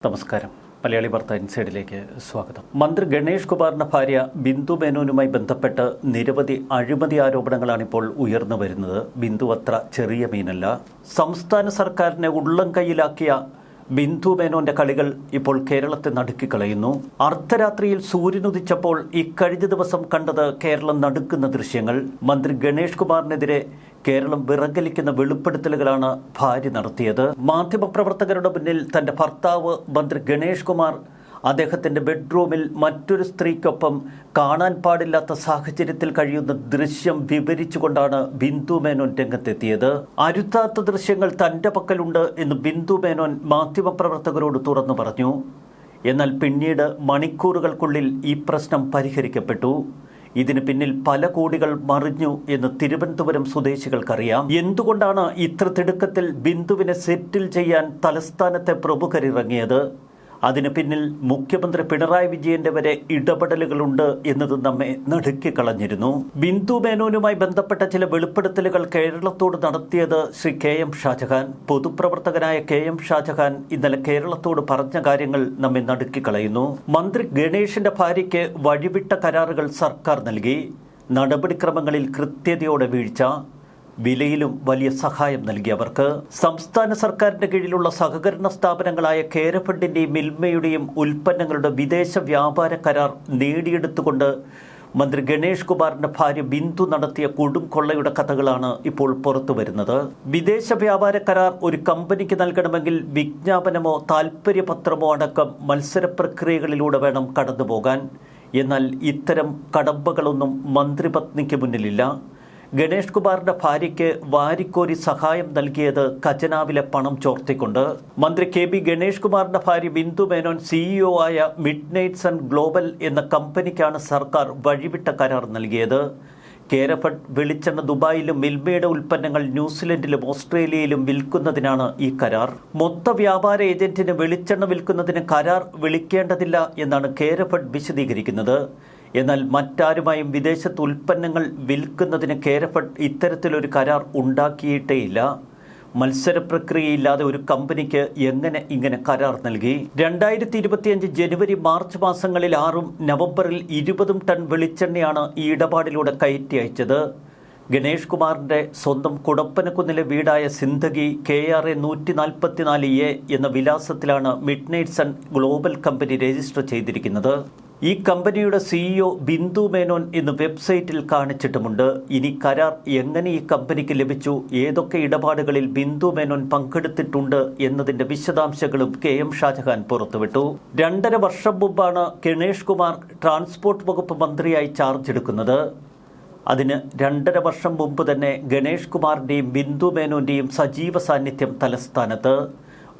നമസ്കാരം. മലയാളി വാർത്ത ഇൻസൈഡിലേക്ക് സ്വാഗതം. മന്ത്രി ഗണേഷ് കുമാറിന്റെ ഭാര്യ ബിന്ദു മേനോനുമായി ബന്ധപ്പെട്ട് നിരവധി അഴിമതി ആരോപണങ്ങളാണ് ഇപ്പോൾ ഉയർന്നു വരുന്നത്. ബിന്ദു അത്ര ചെറിയ മീനല്ല. സംസ്ഥാന സർക്കാരിനെ ഉള്ളം കൈയിലാക്കിയ ബിന്ദു മേനോന്റെ കളികൾ ഇപ്പോൾ കേരളത്തെ നടുക്കിക്കളയുന്നു. അർദ്ധരാത്രിയിൽ സൂര്യനുദിച്ചപ്പോൾ ഇക്കഴിഞ്ഞ ദിവസം കണ്ടത് കേരളം നടുക്കുന്ന ദൃശ്യങ്ങൾ. മന്ത്രി ഗണേഷ് കുമാറിനെതിരെ കേരളം വിറങ്ങലിക്കുന്ന വെളിപ്പെടുത്തലുകളാണ് ഭാര്യ നടത്തിയത്. മാധ്യമപ്രവർത്തകരുടെ മുന്നിൽ തന്റെ ഭർത്താവ് മന്ത്രി ഗണേഷ് കുമാർ അദ്ദേഹത്തിന്റെ ബെഡ്റൂമിൽ മറ്റൊരു സ്ത്രീക്കൊപ്പം കാണാൻ പാടില്ലാത്ത സാഹചര്യത്തിൽ കഴിയുന്ന ദൃശ്യം വിവരിച്ചുകൊണ്ടാണ് ബിന്ദു മേനോൻ രംഗത്തെത്തിയത്. അരുത്താത്ത ദൃശ്യങ്ങൾ തന്റെ പക്കലുണ്ട് എന്ന് ബിന്ദു മേനോൻ മാധ്യമപ്രവർത്തകരോട് തുറന്നു പറഞ്ഞു. എന്നാൽ പിന്നീട് മണിക്കൂറുകൾക്കുള്ളിൽ ഈ പ്രശ്നം പരിഹരിക്കപ്പെട്ടു. ഇതിന് പിന്നിൽ പല കോടികൾ മറിഞ്ഞു എന്ന് തിരുവനന്തപുരം സ്വദേശികൾക്കറിയാം. എന്തുകൊണ്ടാണ് ഇത്ര തിടുക്കത്തിൽ ബിന്ദുവിനെ സെറ്റിൽ ചെയ്യാൻ തലസ്ഥാനത്തെ പ്രമുഖരിറങ്ങിയത്? അതിന് പിന്നിൽ മുഖ്യമന്ത്രി പിണറായി വിജയന്റെ വരെ ഇടപെടലുകളുണ്ട് എന്നത് നമ്മെ നടുക്കിക്കളഞ്ഞിരുന്നു. ബിന്ദു മേനോനുമായി ബന്ധപ്പെട്ട ചില വെളിപ്പെടുത്തലുകൾ കേരളത്തോട് നടത്തിയത് ശ്രീ കെ എം ഷാജഹാൻ. പൊതുപ്രവർത്തകനായ കെ എം ഷാജഹാൻ ഇന്നലെ കേരളത്തോട് പറഞ്ഞ കാര്യങ്ങൾ നമ്മെ നടുക്കിക്കളയുന്നു. മന്ത്രി ഗണേഷിന്റെ ഭാര്യയ്ക്ക് വഴിവിട്ട കരാറുകൾ സർക്കാർ നൽകി. നടപടിക്രമങ്ങളിൽ കൃത്യതയോടെ വീഴ്ച. വിലയിലും വലിയ സഹായം നൽകിയവർക്ക്. സംസ്ഥാന സർക്കാരിന്റെ കീഴിലുള്ള സഹകരണ സ്ഥാപനങ്ങളായ കേരഫണ്ടിന്റെയും മിൽമയുടെയും ഉൽപ്പന്നങ്ങളുടെ വിദേശ വ്യാപാര കരാർ നേടിയെടുത്തുകൊണ്ട് മന്ത്രി ഗണേഷ് കുമാറിന്റെ ഭാര്യ ബിന്ദു നടത്തിയ കൊടും കൊള്ളയുടെ കഥകളാണ് ഇപ്പോൾ പുറത്തു വരുന്നത്. വിദേശ വ്യാപാര കരാർ ഒരു കമ്പനിക്ക് നൽകണമെങ്കിൽ വിജ്ഞാപനമോ താൽപര്യപത്രമോ അടക്കം മത്സര പ്രക്രിയകളിലൂടെ വേണം കടന്നുപോകാൻ. എന്നാൽ ഇത്തരം കടമ്പകളൊന്നും മന്ത്രിപത്നിക്ക് മുന്നിലില്ല. ഗണേഷ് കുമാറിന്റെ ഭാര്യയ്ക്ക് വാരിക്കോരി സഹായം നൽകിയത് ഖജനാവിലെ പണം ചോർത്തിക്കൊണ്ട്. മന്ത്രി കെ ബി ഗണേഷ് കുമാറിന്റെ ഭാര്യ ബിന്ദു മേനോൻ CEO ആയ മിഡ്നൈറ്റ് സൺ ഗ്ലോബൽ എന്ന കമ്പനിക്കാണ് സർക്കാർ വഴിവിട്ട കരാർ നൽകിയത്. കേരഫഡ് വെളിച്ചെണ്ണ ദുബായിലും മിൽമയുടെ ഉൽപ്പന്നങ്ങൾ ന്യൂസിലൻഡിലും ഓസ്ട്രേലിയയിലും വിൽക്കുന്നതിനാണ് ഈ കരാർ. മൊത്ത വ്യാപാര ഏജന്റിന് വെളിച്ചെണ്ണ വിൽക്കുന്നതിന് കരാർ വിളിക്കേണ്ടതില്ല എന്നാണ് കേരഫഡ് വിശദീകരിക്കുന്നത്. എന്നാൽ മറ്റാരുമായും വിദേശത്ത് ഉൽപ്പന്നങ്ങൾ വിൽക്കുന്നതിന് കേരഫഡ് ഇത്തരത്തിലൊരു കരാർ ഉണ്ടാക്കിയിട്ടേയില്ല. മത്സര പ്രക്രിയയില്ലാതെ ഒരു കമ്പനിക്ക് എങ്ങനെ ഇങ്ങനെ കരാർ നൽകി? 2025 ജനുവരി മാർച്ച് മാസങ്ങളിൽ 6 നവംബറിൽ 20 ടൺ വെളിച്ചെണ്ണയാണ് ഈ ഇടപാടിലൂടെ കയറ്റി അയച്ചത്. ഗണേഷ് കുമാറിന്റെ സ്വന്തം കുടപ്പനക്കുന്നിലെ വീടായ സിന്ദഗി KRA 144A എന്ന വിലാസത്തിലാണ് midnight sun global company register ചെയ്തിരിക്കുന്നത്. ഈ കമ്പനിയുടെ CEO ബിന്ദു മേനോൻ എന്ന് വെബ്സൈറ്റിൽ കാണിച്ചിട്ടുമുണ്ട്. ഇനി കരാർ എങ്ങനെ ഈ കമ്പനിക്ക് ലഭിച്ചു, ഏതൊക്കെ ഇടപാടുകളിൽ ബിന്ദു മേനോൻ പങ്കെടുത്തിട്ടുണ്ട് എന്നതിന്റെ വിശദാംശങ്ങളും കെ എം ഷാജഹാൻ പുറത്തുവിട്ടു. 2.5 വർഷം മുമ്പാണ് ഗണേഷ് കുമാർ ട്രാൻസ്പോർട്ട് വകുപ്പ് മന്ത്രിയായി ചാർജ് എടുക്കുന്നത്. അതിന് 2.5 വർഷം മുമ്പ് തന്നെ ഗണേഷ് കുമാറിന്റെയും ബിന്ദു മേനോന്റെയും സജീവ സാന്നിധ്യം തലസ്ഥാനത്ത്.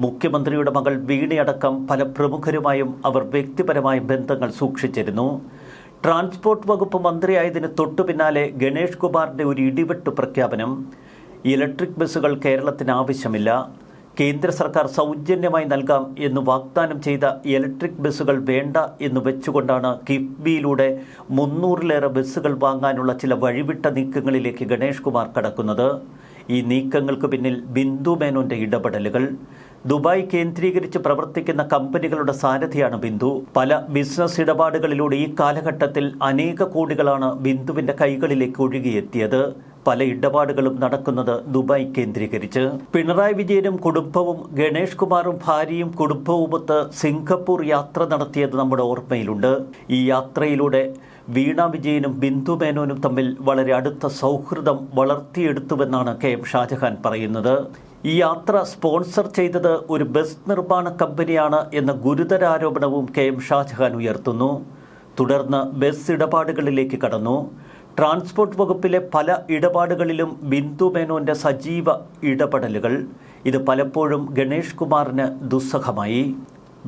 മുഖ്യമന്ത്രിയുടെ മകൾ വീണയടക്കം പല പ്രമുഖരുമായും അവർ വ്യക്തിപരമായ ബന്ധങ്ങൾ സൂക്ഷിച്ചിരുന്നു. ട്രാൻസ്പോർട്ട് വകുപ്പ് മന്ത്രിയായതിന് തൊട്ടു പിന്നാലെ ഗണേഷ് കുമാറിന്റെ ഒരു ഇടിവെട്ടു പ്രഖ്യാപനം. ഇലക്ട്രിക് ബസ്സുകൾ കേരളത്തിന് ആവശ്യമില്ല, കേന്ദ്ര സർക്കാർ സൗജന്യമായി നൽകാം എന്ന് വാഗ്ദാനം ചെയ്ത ഇലക്ട്രിക് ബസ്സുകൾ വേണ്ട എന്ന് വെച്ചുകൊണ്ടാണ് കിഫ്ബിയിലൂടെ 300-ലേറെ ബസ്സുകൾ വാങ്ങാനുള്ള ചില വഴിവിട്ട നീക്കങ്ങളിലേക്ക് ഗണേഷ് കുമാർ കടക്കുന്നത്. ഈ നീക്കങ്ങൾക്ക് പിന്നിൽ ബിന്ദു മേനോന്റെ ഇടപെടലുകൾ. ദുബായ് കേന്ദ്രീകരിച്ച് പ്രവർത്തിക്കുന്ന കമ്പനികളുടെ സാരഥിയാണ് ബിന്ദു. പല ബിസിനസ് ഇടപാടുകളിലൂടെ ഈ കാലഘട്ടത്തിൽ അനേക കോടികളാണ് ബിന്ദുവിന്റെ കൈകളിലേക്ക് ഒഴുകിയെത്തിയത്. പല ഇടപാടുകളും നടക്കുന്നത് ദുബായ് കേന്ദ്രീകരിച്ച്. പിണറായി വിജയനും കുടുംബവും ഗണേഷ് കുമാറും ഭാര്യയും കുടുംബവുമൊത്ത് സിംഗപ്പൂർ യാത്ര നടത്തിയത് നമ്മുടെ ഓർമ്മയിലുണ്ട്. ഈ യാത്രയിലൂടെ വീണ വിജയനും ബിന്ദു മേനോനും തമ്മിൽ വളരെ അടുത്ത സൗഹൃദം വളർത്തിയെടുത്തുവെന്നാണ് കെ എം ഷാജഹാൻ പറയുന്നത്. ഈ യാത്ര സ്പോൺസർ ചെയ്തത് ഒരു ബസ് നിർമ്മാണ കമ്പനിയാണ് എന്ന ഗുരുതരാരോപണവും കെ എം ഷാജഹാൻ ഉയർത്തുന്നു. തുടർന്ന് ബസ് ഇടപാടുകളിലേക്ക് കടന്നു. ട്രാൻസ്പോർട്ട് വകുപ്പിലെ പല ഇടപാടുകളിലും ബിന്ദു മേനോന്റെ സജീവ ഇടപെടലുകൾ. ഇത് പലപ്പോഴും ഗണേഷ് കുമാറിന് ദുസ്സഹമായി.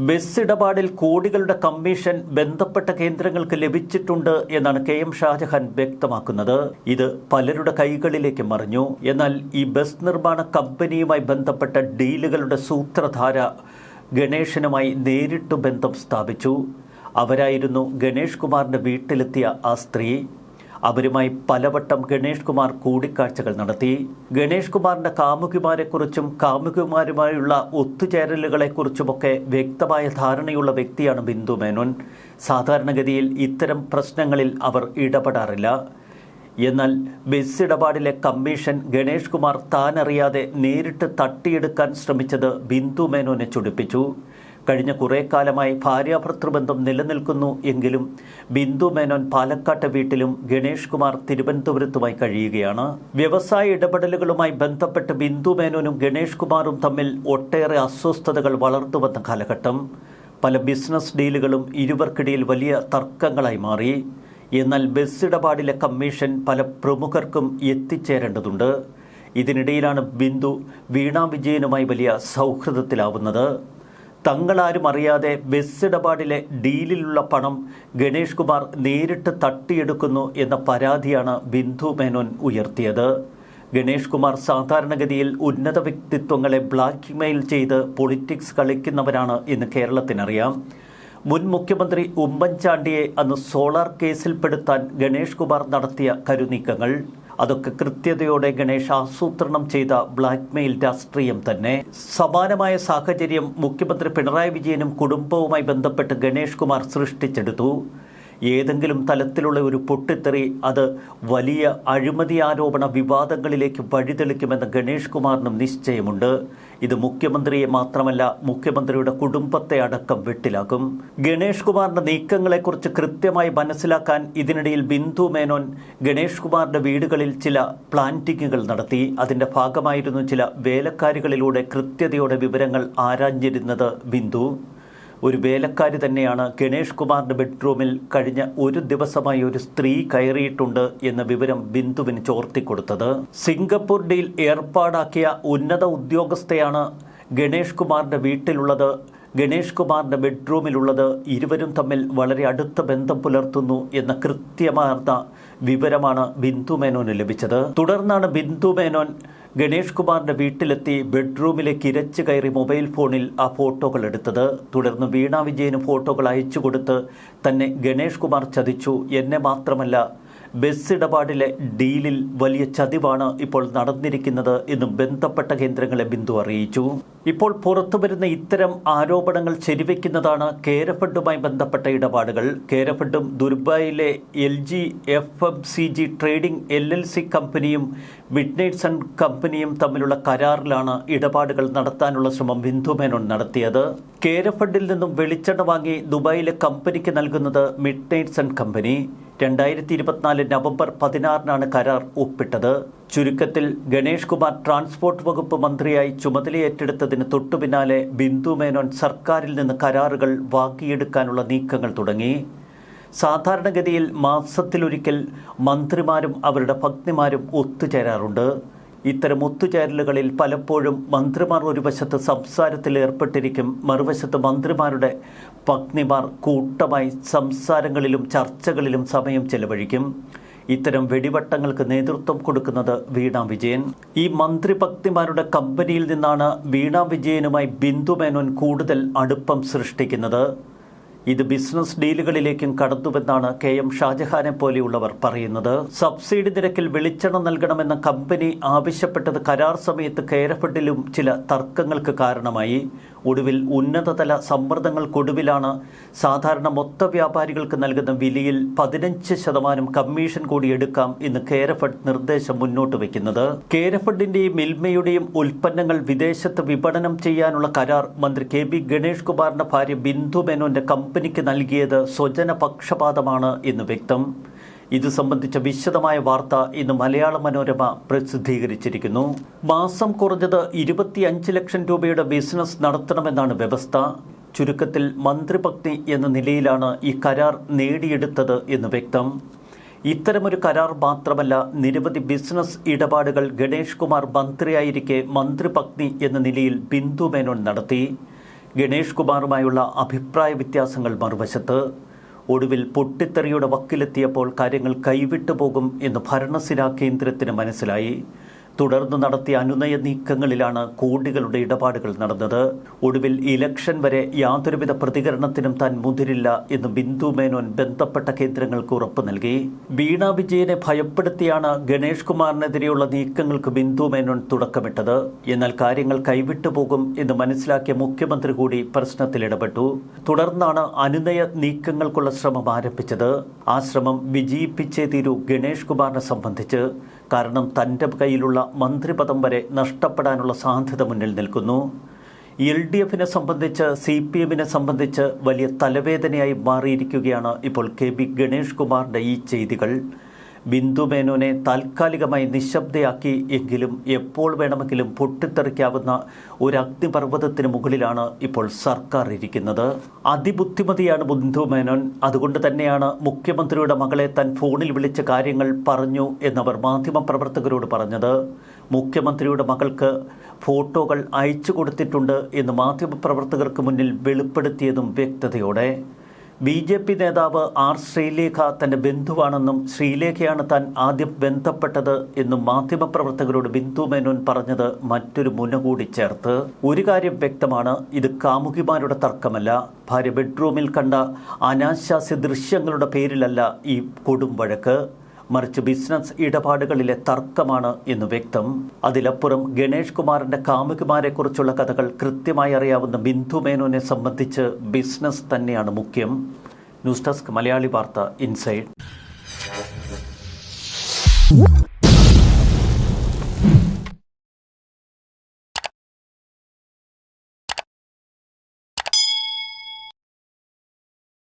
ബസ് ഇടപാടിൽ കോടികളുടെ കമ്മീഷൻ ബന്ധപ്പെട്ട കേന്ദ്രങ്ങൾക്ക് ലഭിച്ചിട്ടുണ്ട് എന്നാണ് കെ എം ഷാജഹാൻ വ്യക്തമാക്കുന്നത്. ഇത് പലരുടെ കൈകളിലേക്ക് മറിഞ്ഞു. എന്നാൽ ഈ ബസ് നിർമ്മാണ കമ്പനിയുമായി ബന്ധപ്പെട്ട ഡീലുകളുടെ സൂത്രധാര ഗണേഷിനുമായി നേരിട്ട് ബന്ധം സ്ഥാപിച്ചു. അവരായിരുന്നു ഗണേഷ് കുമാറിന്റെ വീട്ടിലെത്തിയ ആ സ്ത്രീ. അവരുമായി പലവട്ടം ഗണേഷ് കുമാർ കൂടിക്കാഴ്ചകൾ നടത്തി. ഗണേഷ് കുമാറിന്റെ കാമുകിമാരെക്കുറിച്ചും കാമുകിമാരുമായുള്ള ഒത്തുചേരലുകളെക്കുറിച്ചുമൊക്കെ വ്യക്തമായ ധാരണയുള്ള വ്യക്തിയാണ് ബിന്ദു മേനോൻ. സാധാരണഗതിയിൽ ഇത്തരം പ്രശ്നങ്ങളിൽ അവർ ഇടപെടാറില്ല. എന്നാൽ ബസ് ഇടപാടിലെ കമ്മീഷൻ ഗണേഷ് കുമാർ താനറിയാതെ നേരിട്ട് തട്ടിയെടുക്കാൻ ശ്രമിച്ചത് ബിന്ദു മേനോനെ ചൊടിപ്പിച്ചു. കഴിഞ്ഞ കുറേ കാലമായി ഭാര്യാഭർത്തൃബന്ധം നിലനിൽക്കുന്നു എങ്കിലും ബിന്ദു മേനോൻ പാലക്കാട്ടെ വീട്ടിലും ഗണേഷ് കുമാർ തിരുവനന്തപുരത്തുമായി കഴിയുകയാണ്. വ്യവസായ ഇടപെടലുകളുമായി ബന്ധപ്പെട്ട് ബിന്ദു മേനോനും ഗണേഷ് കുമാറും തമ്മിൽ ഒട്ടേറെ അസ്വസ്ഥതകൾ വളർന്നുവന്ന കാലഘട്ടം. പല ബിസിനസ് ഡീലുകളും ഇരുവർക്കിടയിൽ വലിയ തർക്കങ്ങളായി മാറി. എന്നാൽ ബസ് ഇടപാടിലെ കമ്മീഷൻ പല പ്രമുഖർക്കും എത്തിച്ചേരേണ്ടതുണ്ട്. ഇതിനിടയിലാണ് ബിന്ദു വീണ വിജയനുമായി വലിയ സൗഹൃദത്തിലാവുന്നത്. തങ്ങളാരും അറിയാതെ ബസ് ഇടപാടിലെ ഡീലിലുള്ള പണം ഗണേഷ് കുമാർ നേരിട്ട് തട്ടിയെടുക്കുന്നു എന്ന പരാതിയാണ് ബിന്ദു മേനോൻ ഉയർത്തിയത്. ഗണേഷ് കുമാർ സാധാരണഗതിയിൽ ഉന്നത വ്യക്തിത്വങ്ങളെ ബ്ലാക്ക്മെയിൽ ചെയ്ത് പൊളിറ്റിക്സ് കളിക്കുന്നവരാണ് എന്ന് കേരളത്തിനറിയാം. മുൻ മുഖ്യമന്ത്രി ഉമ്മൻചാണ്ടിയെ അന്ന് സോളാർ കേസിൽപ്പെടുത്താൻ ഗണേഷ് കുമാർ നടത്തിയ കരുനീക്കങ്ങൾ, അതൊക്കെ കൃത്യതയോടെ ഗണേഷ് ആസൂത്രണം ചെയ്ത ബ്ലാക്ക്മെയിൽ രാഷ്ട്രീയം തന്നെ. സമാനമായ സാഹചര്യം മുഖ്യമന്ത്രി പിണറായി വിജയനും കുടുംബവുമായി ബന്ധപ്പെട്ട് ഗണേഷ് കുമാർ സൃഷ്ടിച്ചെടുത്തു. ഏതെങ്കിലും തലത്തിലുള്ള ഒരു പൊട്ടിത്തെറി അത് വലിയ അഴിമതി ആരോപണ വിവാദങ്ങളിലേക്ക് വഴിതെളിക്കുമെന്ന് ഗണേഷ് കുമാറിനും നിശ്ചയമുണ്ട്. ഇത് മുഖ്യമന്ത്രിയെ മാത്രമല്ല മുഖ്യമന്ത്രിയുടെ കുടുംബത്തെ അടക്കം വെട്ടിലാക്കും. ഗണേഷ് കുമാറിന്റെ നീക്കങ്ങളെക്കുറിച്ച് കൃത്യമായി മനസ്സിലാക്കാൻ ഇതിനിടയിൽ ബിന്ദു മേനോൻ ഗണേഷ് കുമാറിന്റെ വീടുകളിൽ ചില പ്ലാന്റിങ്ങുകൾ നടത്തി. അതിന്റെ ഭാഗമായിരുന്നു ചില വേലക്കാരികളിലൂടെ കൃത്യതയോടെ വിവരങ്ങൾ ആരാഞ്ഞിരുന്നത് ബിന്ദു. ഒരു വേലക്കാരി തന്നെയാണ് ഗണേഷ് കുമാറിന്റെ ബെഡ്റൂമിൽ കഴിഞ്ഞ ഒരു ദിവസമായി ഒരു സ്ത്രീ കയറിയിട്ടുണ്ട് എന്ന വിവരം ബിന്ദുവിന് ചോർത്തിക്കൊടുത്തത്. സിംഗപ്പൂർ ഡീൽ ഏർപ്പാടാക്കിയ ഉന്നത ഉദ്യോഗസ്ഥയാണ് ഗണേഷ് കുമാറിന്റെ വീട്ടിലുള്ളത്, ഗണേഷ് കുമാറിന്റെ ബെഡ്റൂമിലുള്ളത്. ഇരുവരും തമ്മിൽ വളരെ അടുത്ത ബന്ധം പുലർത്തുന്നു എന്ന കൃത്യമാർന്ന വിവരമാണ് ബിന്ദു മേനോന് ലഭിച്ചത്. തുടർന്നാണ് ബിന്ദു മേനോൻ ഗണേഷ് കുമാറിന്റെ വീട്ടിലെത്തി ബെഡ്റൂമിലേക്ക് ഇരച്ചു കയറി മൊബൈൽ ഫോണിൽ ആ ഫോട്ടോകൾ എടുത്തത്. തുടർന്ന് വീണ വിജയന് ഫോട്ടോകൾ അയച്ചു കൊടുത്ത് തന്നെ ഗണേഷ് കുമാർ ചതിച്ചു, എന്നെ മാത്രമല്ല ബസ് ഇടപാടിലെ ഡീലിൽ വലിയ ചതിവാണ് ഇപ്പോൾ നടന്നിരിക്കുന്നത് എന്നും ബന്ധപ്പെട്ട കേന്ദ്രങ്ങളെ ബിന്ദു അറിയിച്ചു. ഇപ്പോൾ പുറത്തുവരുന്ന ഇത്തരം ആരോപണങ്ങൾ ശരിവെക്കുന്നതാണ് കേരഫെഡുമായി ബന്ധപ്പെട്ട ഇടപാടുകൾ. കേരഫെഡും ദുബായിലെ LG FMCG ട്രേഡിംഗ് LLC കമ്പനിയും മിഡ്നൈറ്റ് സൺ കമ്പനിയും തമ്മിലുള്ള കരാറിലാണ് ഇടപാടുകൾ നടത്താനുള്ള ശ്രമം ബിന്ദു മേനോൻ നടത്തിയത്. കേരഫെഡിൽ നിന്നും വെളിച്ചെണ്ണ വാങ്ങി ദുബായിലെ കമ്പനിക്ക് നൽകുന്നത് മിഡ്നൈറ്റ് സൺ കമ്പനി. 2024 നവംബർ 16 കരാർ ഒപ്പിട്ടത്. ചുരുക്കത്തിൽ ഗണേഷ് കുമാർ ട്രാൻസ്പോർട്ട് വകുപ്പ് മന്ത്രിയായി ചുമതലയേറ്റെടുത്തതിന് തൊട്ടുപിന്നാലെ ബിന്ദു മേനോൻ സർക്കാരിൽ നിന്ന് കരാറുകൾ വാങ്ങിയെടുക്കാനുള്ള നീക്കങ്ങൾ തുടങ്ങി. സാധാരണഗതിയിൽ മാസത്തിലൊരിക്കൽ മന്ത്രിമാരും അവരുടെ പത്നിമാരും ഒത്തുചേരാറുണ്ട്. ഇത്തരം ഒത്തുചേരലുകളിൽ പലപ്പോഴും മന്ത്രിമാർ ഒരു വശത്ത് സംസാരത്തിൽ ഏർപ്പെട്ടിരിക്കും, മറുവശത്ത് മന്ത്രിമാരുടെ പത്നിമാർ കൂട്ടമായി സംസാരങ്ങളിലും ചർച്ചകളിലും സമയം ചെലവഴിക്കും. ഇത്തരം വെടിവട്ടങ്ങൾക്ക് നേതൃത്വം കൊടുക്കുന്നത് വീണ വിജയൻ. ഈ മന്ത്രിപത്നിമാരുടെ കമ്പനിയിൽ നിന്നാണ് വീണ വിജയനുമായി ബിന്ദു മേനോൻ കൂടുതൽ അടുപ്പം സൃഷ്ടിക്കുന്നത്. ഇത് ബിസിനസ് ഡീലുകളിലേക്കും കടന്നുവെന്നാണ് KM ഷാജഹാനെ പോലെയുള്ളവർ പറയുന്നത്. സബ്സിഡി നിരക്കിൽ വെളിച്ചെണ്ണ നൽകണമെന്ന കമ്പനി ആവശ്യപ്പെട്ടത് കരാർ സമയത്ത് കേരഫെഡിലും ചില തർക്കങ്ങൾക്ക് കാരണമായി. ഒടുവിൽ ഉന്നതതല സമ്മർദ്ദങ്ങൾക്കൊടുവിലാണ് സാധാരണ മൊത്ത വ്യാപാരികൾക്ക് നൽകുന്ന വിലയിൽ 15% കമ്മീഷൻ കൂടി എടുക്കാം എന്ന് കേരഫെഡ് നിർദ്ദേശം മുന്നോട്ട് വയ്ക്കുന്നത്. കേരഫെഡിന്റെയും മിൽമയുടെയും ഉൽപ്പന്നങ്ങൾ വിദേശത്ത് വിപണനം ചെയ്യാനുള്ള കരാർ മന്ത്രി KB ഗണേഷ് കുമാറിന്റെ ഭാര്യ ബിന്ദു മേനോന്റെ കമ്പനിക്ക് നൽകിയത് സ്വജന പക്ഷപാതമാണ് എന്ന് വ്യക്തം. ഇത് സംബന്ധിച്ച വിശദമായ വാർത്ത ഇന്ന് മലയാള മനോരമ പ്രസിദ്ധീകരിച്ചിരിക്കുന്നു. മാസം കുറഞ്ഞത് 25 ലക്ഷം രൂപയുടെ ബിസിനസ് നടത്തണമെന്നാണ് വ്യവസ്ഥ. ചുരുക്കത്തിൽ മന്ത്രിപത്നി എന്ന നിലയിലാണ് ഈ കരാർ നേടിയെടുത്തത് എന്ന് വ്യക്തം. ഇത്തരമൊരു കരാർ മാത്രമല്ല, നിരവധി ബിസിനസ് ഇടപാടുകൾ ഗണേഷ് കുമാർ മന്ത്രിയായിരിക്കെ മന്ത്രിപത്നി എന്ന നിലയിൽ ബിന്ദു മേനോൻ നടത്തി. ഗണേഷ് കുമാറുമായുള്ള അഭിപ്രായ വ്യത്യാസങ്ങൾ മറുവശത്ത്. ഒടുവിൽ പൊട്ടിത്തെറിയുടെ വക്കിലെത്തിയപ്പോൾ കാര്യങ്ങൾ കൈവിട്ടു പോകും എന്ന് ഭരണസിരാ കേന്ദ്രത്തിന് മനസ്സിലായി. തുടർന്ന് നടത്തിയ അനുനയ നീക്കങ്ങളിലാണ് കോടികളുടെ ഇടപാടുകൾ നടന്നത്. ഒടുവിൽ ഇലക്ഷൻ വരെ യാതൊരുവിധ പ്രതികരണത്തിനും താൻ മുതിരില്ല എന്ന് ബിന്ദു മേനോൻ ബന്ധപ്പെട്ട കേന്ദ്രങ്ങൾക്ക് ഉറപ്പ് നൽകി. വീണ വിജയനെ ഭയപ്പെടുത്തിയാണ് ഗണേഷ് കുമാറിനെതിരെയുള്ള നീക്കങ്ങൾക്ക് ബിന്ദു മേനോൻ തുടക്കമിട്ടത്. എന്നാൽ കാര്യങ്ങൾ കൈവിട്ടുപോകും എന്ന് മനസ്സിലാക്കിയ മുഖ്യമന്ത്രി കൂടി പ്രശ്നത്തിൽ ഇടപെട്ടു. തുടർന്നാണ് അനുനയ നീക്കങ്ങൾക്കുള്ള ശ്രമം ആരംഭിച്ചത്. ആ ശ്രമം വിജയിപ്പിച്ചേ തീരൂ ഗണേഷ് കുമാറിനെ സംബന്ധിച്ച്. കാരണം തൻ്റെ കയ്യിലുള്ള മന്ത്രിപദം വരെ നഷ്ടപ്പെടാനുള്ള സാധ്യത മുന്നിൽ നിൽക്കുന്നു. LDFിനെ സംബന്ധിച്ച് CPMനെ സംബന്ധിച്ച് വലിയ തലവേദനയായി മാറിയിരിക്കുകയാണ് ഇപ്പോൾ KB ഗണേഷ് കുമാറിൻ്റെ ഈ ചെയ്തികൾ. ബിന്ദു മേനോനെ താൽക്കാലികമായി നിശബ്ദയാക്കി എങ്കിലും എപ്പോൾ വേണമെങ്കിലും പൊട്ടിത്തെറിക്കാവുന്ന ഒരു അഗ്നിപർവ്വതത്തിന് മുകളിലാണ് ഇപ്പോൾ സർക്കാർ ഇരിക്കുന്നത്. അതിബുദ്ധിമതിയാണ് ബിന്ദു മേനോൻ. അതുകൊണ്ട് തന്നെയാണ് മുഖ്യമന്ത്രിയുടെ മകളെ താൻ ഫോണിൽ വിളിച്ച കാര്യങ്ങൾ പറഞ്ഞു എന്നവർ മാധ്യമപ്രവർത്തകരോട് പറഞ്ഞത്. മുഖ്യമന്ത്രിയുടെ മകൾക്ക് ഫോട്ടോകൾ അയച്ചു കൊടുത്തിട്ടുണ്ട് എന്ന് മാധ്യമപ്രവർത്തകർക്ക് മുന്നിൽ വെളിപ്പെടുത്തിയതും വ്യക്തതയോടെ. BJP നേതാവ് R. ശ്രീലേഖ തന്റെ ബന്ധുവാണെന്നും ശ്രീലേഖയാണ് താൻ ആദ്യം ബന്ധപ്പെട്ടത് എന്നും മാധ്യമപ്രവർത്തകരോട് ബിന്ദു മേനോൻ പറഞ്ഞത് മറ്റൊരു മുന കൂടി ചേർത്ത്. ഒരു കാര്യം വ്യക്തമാണ്, ഇത് കാമുകിമാരുടെ തർക്കമല്ല. ഭാര്യ ബെഡ്റൂമിൽ കണ്ട അനാശാസ്യ ദൃശ്യങ്ങളുടെ പേരിലല്ല ഈ കൊടും വഴക്ക്, മറിച്ച് ബിസിനസ് ഇടപാടുകളിലെ തർക്കമാണ് എന്ന് വ്യക്തം. അതിലപ്പുറം ഗണേഷ് കുമാറിന്റെ കാമുകിമാരെക്കുറിച്ചുള്ള കഥകൾ കൃത്യമായി അറിയാവുന്ന ബിന്ദു മേനോനെ സംബന്ധിച്ച് ബിസിനസ് തന്നെയാണ് മുഖ്യം. ന്യൂസ് ഡെസ്ക് മലയാളി വാർത്ത ഇൻസൈഡ്.